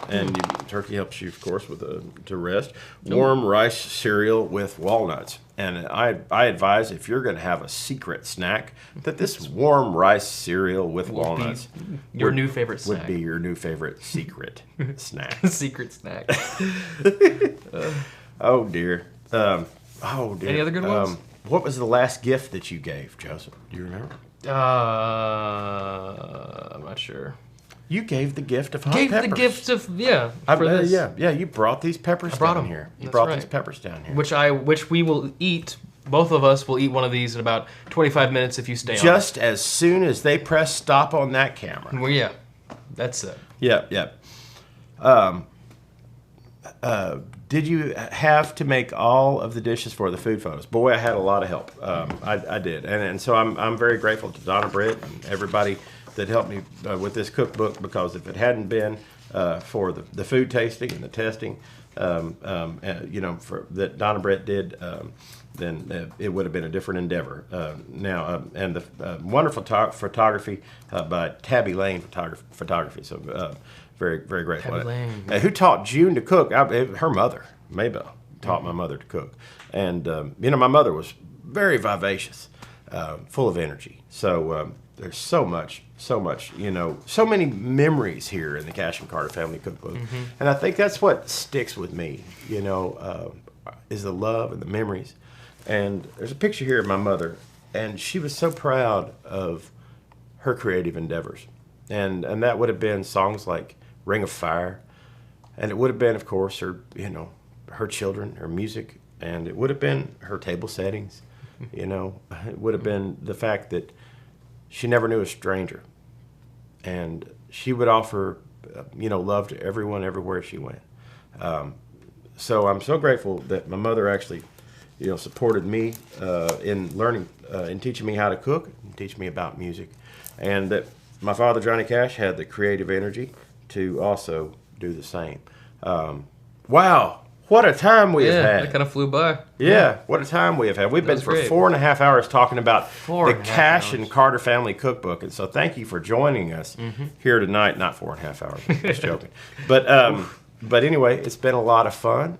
Speaker 1: And turkey helps you, of course, to rest. Warm rice cereal with walnuts. And I advise, if you're going to have a secret snack, that this warm rice cereal with walnuts
Speaker 2: your new favorite snack.
Speaker 1: Would be your new favorite secret snack.
Speaker 2: Secret snack.
Speaker 1: Oh, dear. Any
Speaker 2: other good ones?
Speaker 1: What was the last gift that you gave, Joseph? Do you remember?
Speaker 2: I'm not sure.
Speaker 1: You gave the gift of hot peppers.
Speaker 2: Gave the gift of for this.
Speaker 1: Yeah. You brought these peppers down here. You brought these peppers down here,
Speaker 2: which we will eat. Both of us will eat one of these in about 25 minutes if you stay on.
Speaker 1: Just as soon as they press stop on that camera.
Speaker 2: Well, yeah, that's it.
Speaker 1: Yeah. Did you have to make all of the dishes for the food photos? Boy, I had a lot of help. I did, and so I'm very grateful to Donna Britt and everybody that helped me with this cookbook, because if it hadn't been for the food tasting and the testing, that Donna Britt did, then it would have been a different endeavor. And the wonderful photography by Tabby Lane Photography. So very, very grateful.
Speaker 2: Tabby Lane.
Speaker 1: Who taught June to cook? Her mother, Maybelle, taught my mother to cook. And, my mother was very vivacious, full of energy. So there's so much, so many memories here in the Cash and Carter Family Cookbook. And I think that's what sticks with me, is the love and the memories. And there's a picture here of my mother, and she was so proud of her creative endeavors. And that would have been songs like Ring of Fire, and it would have been, of course, her children, her music, and it would have been her table settings. It would have been the fact that she never knew a stranger, and she would offer, love to everyone everywhere she went. So I'm so grateful that my mother actually, supported me in learning, in teaching me how to cook, and teaching me about music, and that my father, Johnny Cash, had the creative energy to also do the same. Wow, what a time we have had.
Speaker 2: That kind of flew by.
Speaker 1: Yeah, what a time we have had. We've been for 4.5 hours talking about the Cash and Carter Family Cookbook, and so thank you for joining us here tonight. Not 4.5 hours, just joking. But anyway, it's been a lot of fun.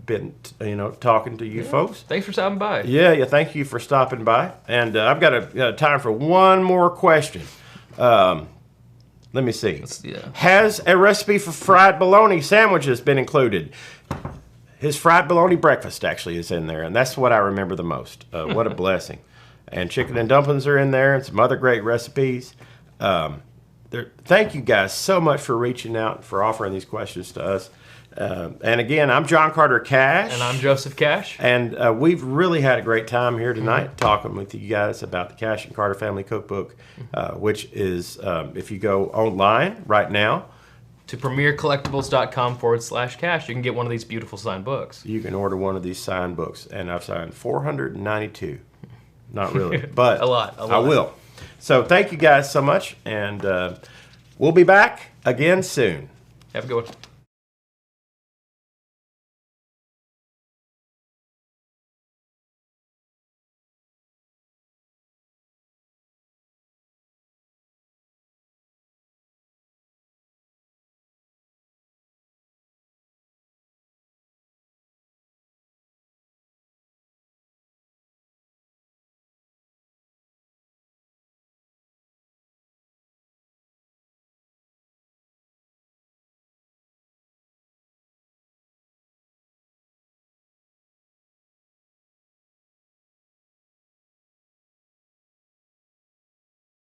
Speaker 1: Been talking to you folks.
Speaker 2: Thanks for stopping by.
Speaker 1: Yeah. Thank you for stopping by. And I've got a time for one more question. Let me see. Has a recipe for fried bologna sandwiches been included? His fried bologna breakfast actually is in there, and that's what I remember the most. What a blessing. And chicken and dumplings are in there, and some other great recipes. Thank you guys so much for reaching out and for offering these questions to us. And again, I'm John Carter Cash.
Speaker 2: And I'm Joseph Cash.
Speaker 1: And we've really had a great time here tonight talking with you guys about the Cash and Carter Family Cookbook, which is, if you go online right now,
Speaker 2: to premiercollectibles.com/cash, you can get one of these beautiful signed books.
Speaker 1: You can order one of these signed books. And I've signed 492. Not really, but
Speaker 2: a lot.
Speaker 1: I will. So thank you guys so much, and we'll be back again soon.
Speaker 2: Have a good one.